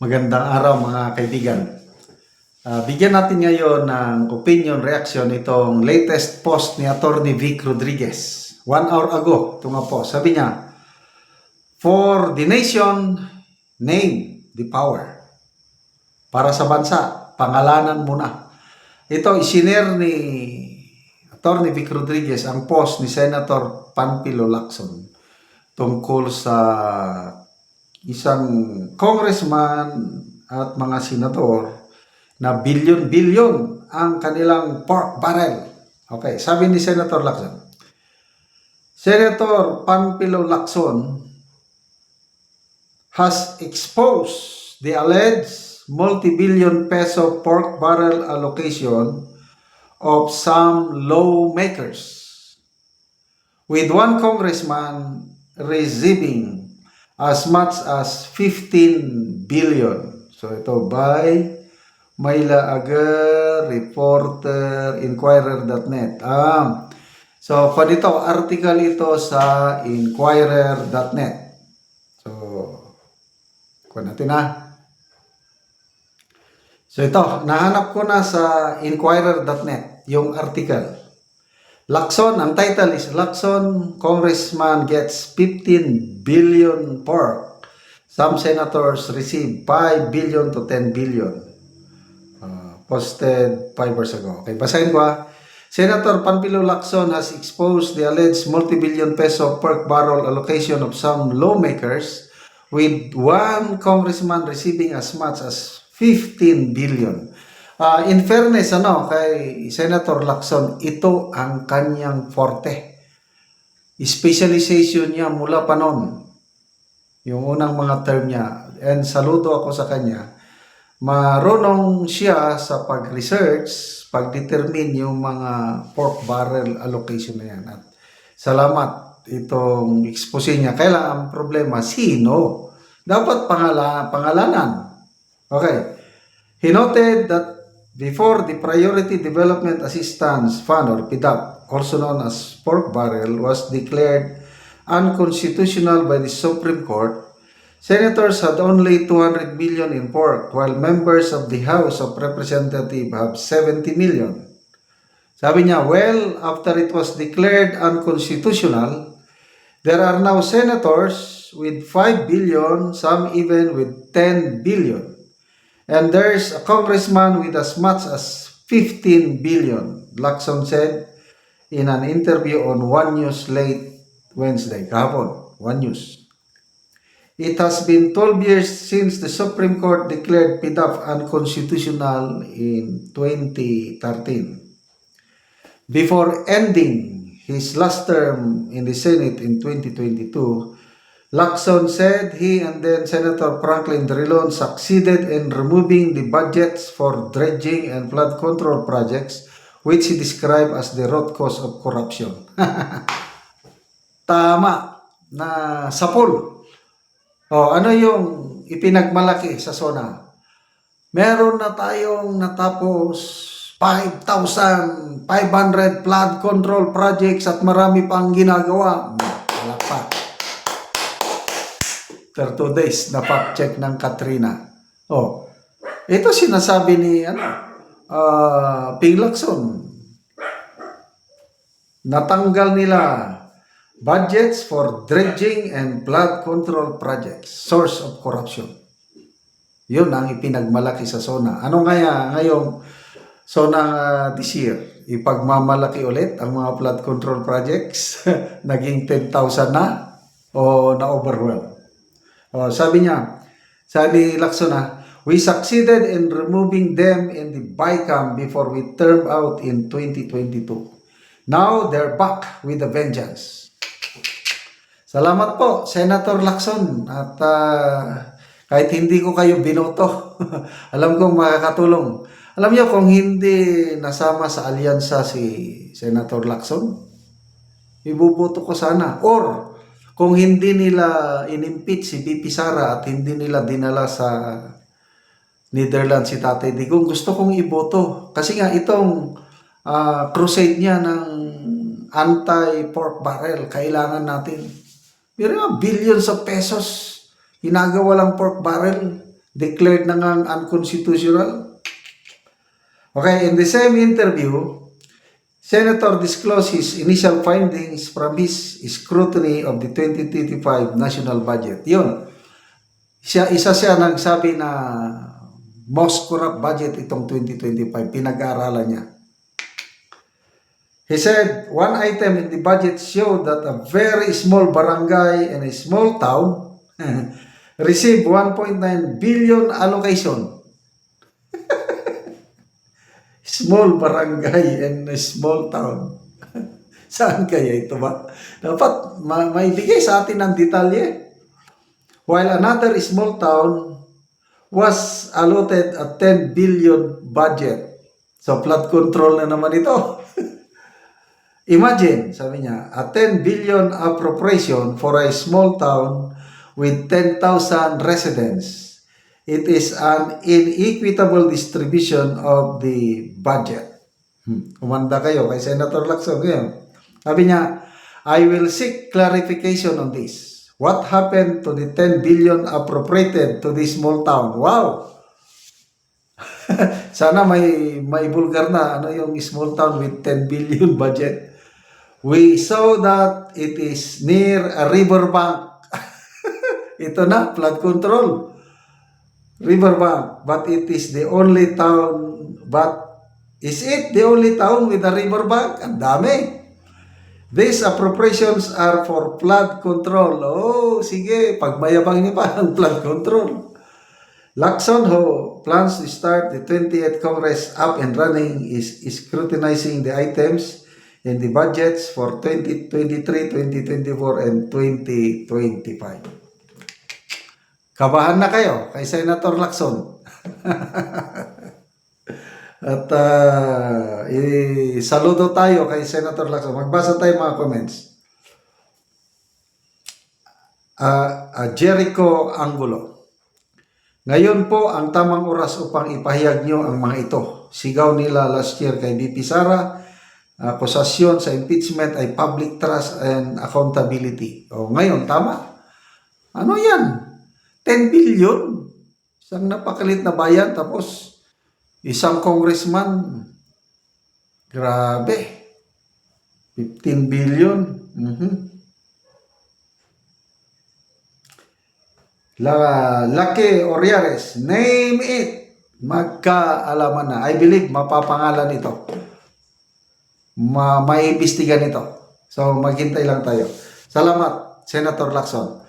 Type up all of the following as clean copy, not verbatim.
Magandang araw mga kaibigan. Bigyan natin ngayon ng opinion reaction itong latest post ni Attorney Vic Rodriguez. 1 hour ago, ito nga po. Sabi niya, for the nation, name the power. Para sa bansa, pangalanan muna. Ito, isinare ni Attorney Vic Rodriguez ang post ni Senator Panfilo Lacson tungkol sa isang congressman at mga senador na bilyon-bilyon ang kanilang pork barrel. Okay, sabi ni Senator Lacson, Senator Panfilo Lacson has exposed the alleged multi-billion peso pork barrel allocation of some lawmakers, with one congressman receiving as much as 15 billion. So ito by Mayla Agar, reporter, inquirer.net. So kung ito, article ito sa inquirer.net. So kung natin So ito, nahanap ko na sa inquirer.net yung article. Lacson, ang title is Lacson, Congressman gets 15 billion pork. Some senators receive 5 billion to 10 billion. Posted 5 hours ago. Okay, basahin ko Senator Panfilo Lacson has exposed the alleged multi-billion peso pork barrel allocation of some lawmakers, with one congressman receiving as much as 15 billion. In fairness, kay Senator Lacson, ito ang kanyang forte. Specialization niya mula pa noon. Yung unang mga term niya. And saludo ako sa kanya. Marunong siya sa pag-research, pag-determine yung mga pork barrel allocation na yan. At salamat itong expose niya. Kailan ang problema? Sino? Dapat pangalanan. Okay. He noted that before the Priority Development Assistance Fund, or PDAP, also known as pork barrel, was declared unconstitutional by the Supreme Court, senators had only 200 million in pork, while members of the House of Representatives have 70 million. Sabi niya, well, after it was declared unconstitutional, there are now senators with 5 billion, some even with 10 billion. And there's a congressman with as much as 15 billion, Lacson said in an interview on One News late Wednesday, kahapon, One News. It has been 12 years since the Supreme Court declared PDAP unconstitutional in 2013. Before ending his last term in the Senate in 2022, Lacson said he and then Senator Franklin Drilon succeeded in removing the budgets for dredging and flood control projects, which he described as the root cause of corruption. Tama na sapul. Ano yung ipinagmalaki sa SONA? Meron na tayong natapos 5,500 flood control projects at marami pang ginagawa. Wala pa. 2 days na fact check ng Katrina. Ito sinasabi ni Ping Lacson. Natanggal nila budgets for dredging and flood control projects, source of corruption. Yun ang ipinagmalaki sa SONA. Ano ngayong SONA this year? Ipagmamalaki ulit ang mga flood control projects? Naging 10,000 na? O na-overwhelm? Sabi Lacson we succeeded in removing them in the BICAM before we termed out in 2022. Now they're back with a vengeance. Salamat po, Senator Lacson. At kahit hindi ko kayo binoto, alam kong makakatulong. Alam niyo, kung hindi nasama sa alyansa si Senator Lacson, ibuboto ko sana. Or kung hindi nila inimpeach si BP Sara at hindi nila dinala sa Netherlands si Tatay Digong, gusto kong iboto. Kasi nga itong crusade niya ng anti-pork barrel, kailangan natin. Pero billions of pesos, ginagawa lang pork barrel. declared na ngang unconstitutional. Okay, in the same interview, Senator disclosed his initial findings from his scrutiny of the 2025 national budget. Yun, isa siya nagsabi na most corrupt budget itong 2025, pinag-aaralan niya. He said, one item in the budget showed that a very small barangay in a small town received 1.9 billion allocation. Small barangay in a small town. Saan kaya ito ba? Dapat maibigay sa atin ng detalye. While another small town was allotted a 10 billion budget. So flood control na naman ito. Imagine, sabi niya, a 10 billion appropriation for a small town with 10,000 residents. It is an inequitable distribution of the budget. Kumanda kayo kay Senator Lacson ngayon. Sabi niya, I will seek clarification on this. What happened to the 10 billion appropriated to this small town? Wow! Sana may vulgar na ano yung small town with 10 billion budget. We saw that it is near a riverbank. Ito na, flood control. Riverbank, but it is the only town, but is it the only town with a riverbank? Ang dami. These appropriations are for flood control. Oh, sige, pagmayabang niyo pa ang flood control. Lacson, who plans to start the 20th Congress up and running, is scrutinizing the items in the budgets for 2023, 2024, and 2025. Kabahan na kayo kay Senator Lacson. At saludo tayo kay Senator Lacson. Magbasa tayo mga comments. Jericho Angulo. Ngayon po ang tamang oras upang ipahayag nyo ang mga ito. Sigaw nila last year kay BP Sara. Akusasyon sa impeachment ay public trust and accountability. O ngayon, tama? Ano yan? 10 billion. Isang napakalit na bayan. Tapos, isang congressman. Grabe. 15 billion. Lucky Oriares. Name it. Magkaalaman na. I believe mapapangalan ito. Maiimbestigan ito. So, maghintay lang tayo. Salamat, Senator Lacson.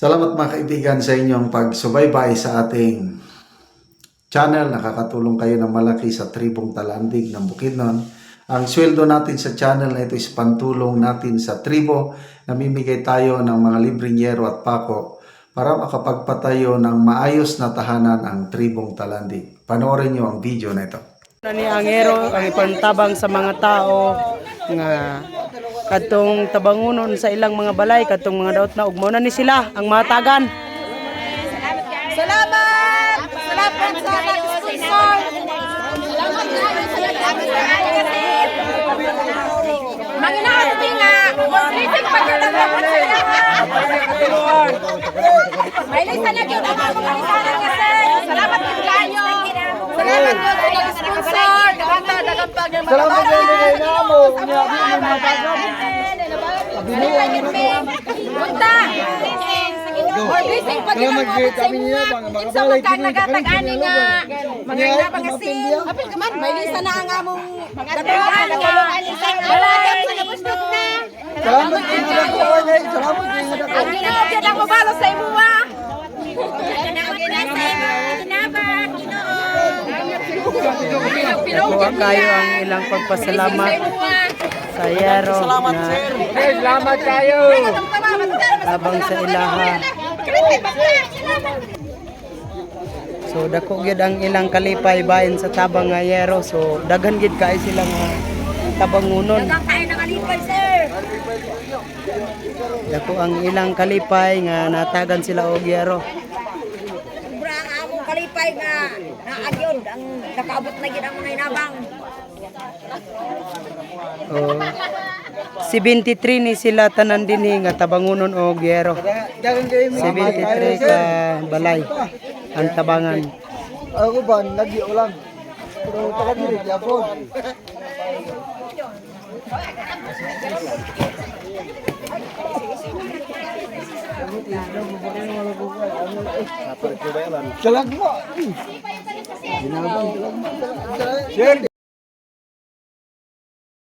Salamat mga kaibigan sa inyong pagsubaybay sa ating channel. Nakakatulong kayo ng malaki sa tribong Talandig ng Bukidnon. Ang sweldo natin sa channel na ito is pantulong natin sa tribo. Namimigay tayo ng mga libreng yero at pako para makapagpatayo ng maayos na tahanan ang tribong Talandig. Panoorin nyo ang video na ito. Ni angero ang ipantabang sa mga tao nga kadtong tabangunon sa ilang mga balay kadtong mga daot na ug mao na ni sila ang matagan. Salamat sa sponsor. Manginahati nga. Lising pagkalaman sa may lisa na gyud ang mga lisanan kasi. Salamat gyud kayo. Salamat gyud sa nag-sponsor. Daghang pagyan mga Salamat kayo kay namo. Punta. Or blessing pagyan sa inyo. Kinsa magkang nagatag-ani nga. Mga napangasin. Apil ka man, may lisa na ang among dapat wala daw sa nabusdok na. Salamat kayo sa kapatid. Salamat kayo sa kapatid. Ang Ginoo gyud ang mabalo sa imuha. Huwag kayo ang ilang pagpasalamat sa yero na Salamat kayo. tabang sa ilaha. So dako gyud ang ilang kalipay bahin sa tabang nga yero. So daghan gyud kay sila nga tabangunon. Dako ang ilang kalipay nga natagan sila og yero. Sobra ang among kalipay nga naagyon ang nakaabot na gyud ang mga inabang. Oh. 73 ni sila tanan dinhi nga tabangunon o Giyero. Dagan kayo may 73 ka balay ang tabangan. Ako ba, lagi ulang. Pero talaga rin, yapon. Kalag mo. Sir.